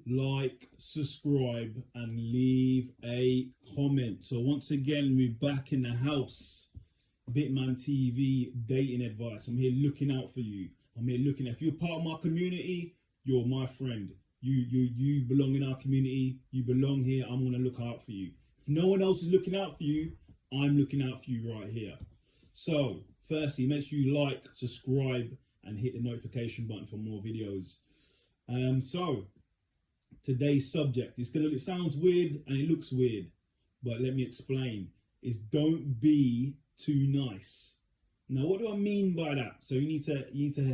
like, subscribe, and leave a comment. So once again, we're back in the house. Bitman TV dating advice. I'm here looking out for you. I'm here looking. If you're part of my community, you're my friend. You belong in our community. You belong here. I'm gonna look out for you. If no one else is looking out for you, I'm looking out for you right here. So firstly, make sure you like, subscribe, and hit the notification button for more videos. So today's subject, it sounds weird and it looks weird, but let me explain. Is don't be too nice. Now, what do I mean by that? So you need to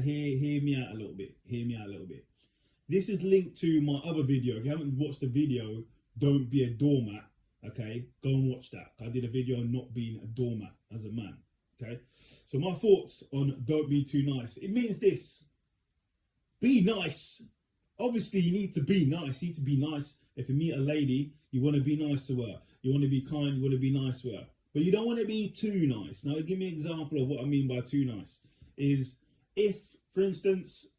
hear me out a little bit. Hear me out a little bit. This is linked to my other video. If you haven't watched the video, don't be a doormat. Okay, go and watch that. I did a video on not being a doormat as a man. Okay, so my thoughts on don't be too nice. It means this: be nice. Obviously, you need to be nice. You need to be nice. If you meet a lady, you want to be nice to her. You want to be kind. You want to be nice to her. But you don't want to be too nice. Now, give me an example of what I mean by too nice. Is if, for instance,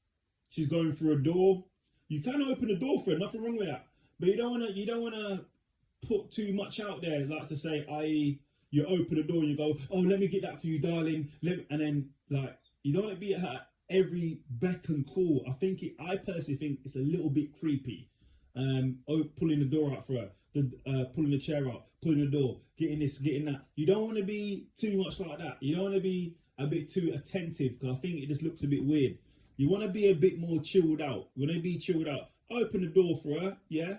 she's going through a door, you can open the door for her. Nothing wrong with that. But you don't want to put too much out there, like to say, i.e., you open the door and you go, oh, let me get that for you, darling. And then, like, you don't want to be at her every beck and call. I personally think it's a little bit creepy. Pulling the door out for her, pulling the chair out, pulling the door, getting this, getting that. You don't want to be too much like that. You don't want to be a bit too attentive, because I think it just looks a bit weird. You want to be a bit more chilled out. You want to be chilled out. Open the door for her, yeah?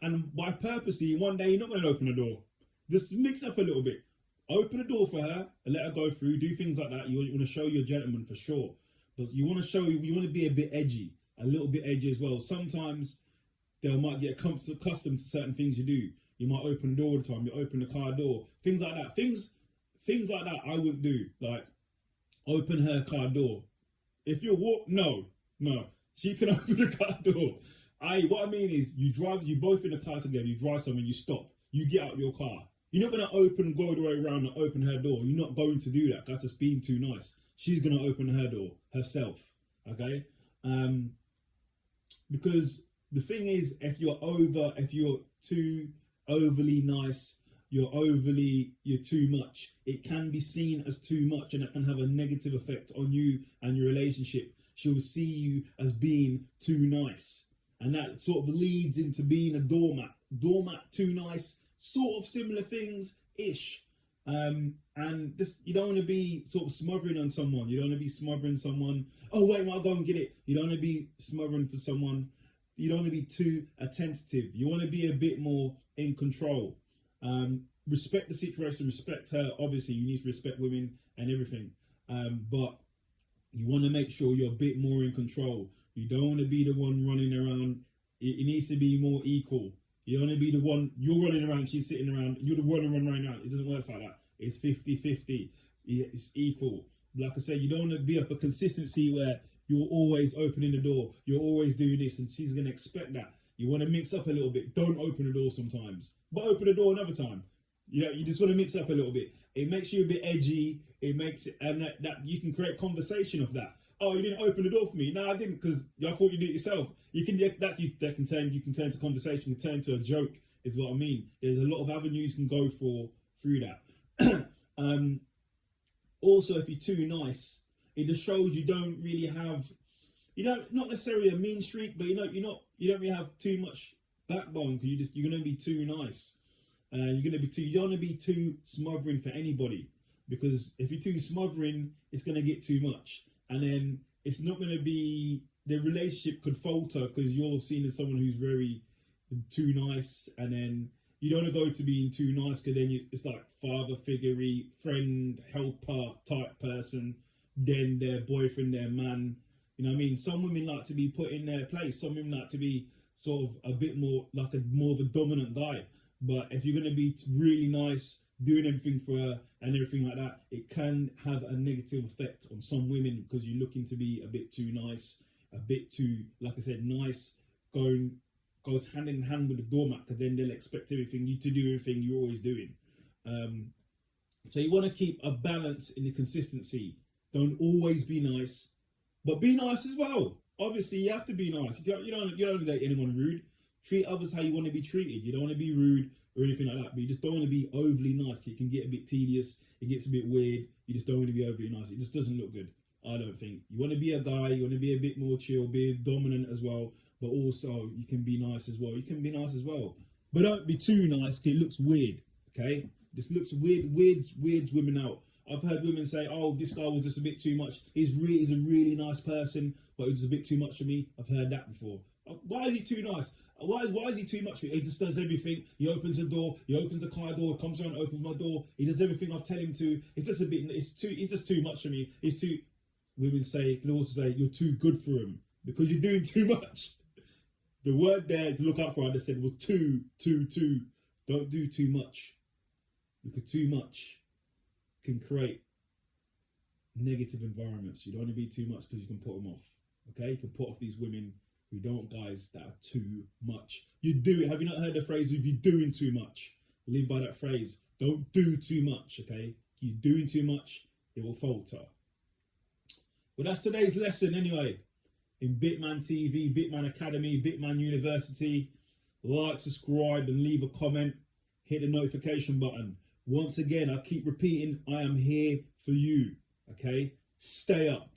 And by purposely, one day you're not going to open the door. Just mix up a little bit. Open the door for her and let her go through. Do things like that. You want to show you're a gentleman for sure. But you want to be a bit edgy. A little bit edgy as well. Sometimes they might get accustomed to certain things you do. You might open the door all the time. You open the car door. Things like that. Things like that I wouldn't do. Like, open her car door. If you're no. She can open the car door. What I mean is, you both in the car together, you drive somewhere, you stop, you get out your car. You're not going to go the way around and open her door. You're not going to do that. That's just being too nice. She's going to open her door herself. Okay? Because the thing is, if you're too overly nice, you're too much, it can be seen as too much, and it can have a negative effect on you and your relationship. She'll see you as being too nice, and that sort of leads into being a doormat. Too nice, sort of similar things ish. And just, you don't want to be sort of smothering on someone. You don't want to be smothering someone. Oh wait, I'll go and get it. You don't want to be smothering for someone. You don't want to be too attentive. You want to be a bit more in control. Respect the situation, respect her. Obviously, you need to respect women and everything. But you want to make sure you're a bit more in control. You don't want to be the one running around. It needs to be more equal. You don't want to be the one, you're running around, she's sitting around, you're the one running around. It doesn't work like that. It's 50-50. It's equal. Like I said, you don't want to be up a consistency where you're always opening the door, you're always doing this, and she's going to expect that. You want to mix up a little bit. Don't open the door sometimes, but open the door another time. You just want to mix up a little bit. It makes you a bit edgy. It makes it, and that you can create conversation of that. Oh, you didn't open the door for me. No, I didn't, because I thought you did it yourself. You can turn to conversation, can turn to a joke, is what I mean. There's a lot of avenues you can go through that. Also, if you're too nice, it just shows you don't really have, not necessarily a mean streak, but you don't really have too much backbone, because you're gonna be too nice. You don't want to be too smothering for anybody, because if you're too smothering, it's gonna get too much, and then it's not gonna be, the relationship could falter because you're seen as someone who's very too nice, and then you don't want to go to being too nice, because then it's like father figure-y, friend, helper type person, then their boyfriend, their man. You know what I mean? Some women like to be put in their place. Some women like to be sort of a bit more like more of a dominant guy. But if you're going to be really nice, doing everything for her and everything like that, it can have a negative effect on some women, because you're looking to be a bit too nice, a bit too, like I said, nice, goes hand in hand with the doormat, because then they'll expect you to do everything you're always doing. So you want to keep a balance in the consistency. Don't always be nice, but be nice as well. Obviously, you have to be nice. You don't date anyone rude. Treat others how you want to be treated. You don't want to be rude or anything like that. But you just don't want to be overly nice. It can get a bit tedious. It gets a bit weird. You just don't want to be overly nice. It just doesn't look good. I don't think. You want to be a guy. You want to be a bit more chill, be dominant as well. But also, you can be nice as well. You can be nice as well. But don't be too nice, because it looks weird. Okay? This looks weird, weirds women out. I've heard women say, "Oh, this guy was just a bit too much. He's a really nice person, but he was a bit too much for me." I've heard that before. Why is he too nice? Why is he too much for me? He just does everything. He opens the door. He opens the car door. Comes around, opens my door. He does everything I tell him to. It's just a bit. He's just too much for me. He's too. Women can also say you're too good for him because you're doing too much. The word there to look out for, I just said, was too. Don't do too much, because too much can create negative environments. You don't want to be too much, because you can put them off. Okay, you can put off these women who don't, guys that are too much. You do it. Have you not heard the phrase of you doing too much? Live by that phrase. Don't do too much. Okay, you're doing too much, it will falter. Well, that's today's lesson anyway. In Bitman TV, Bitman Academy, Bitman University. Like, subscribe, and leave a comment. Hit the notification button. Once again, I keep repeating, I am here for you. Okay? Stay up.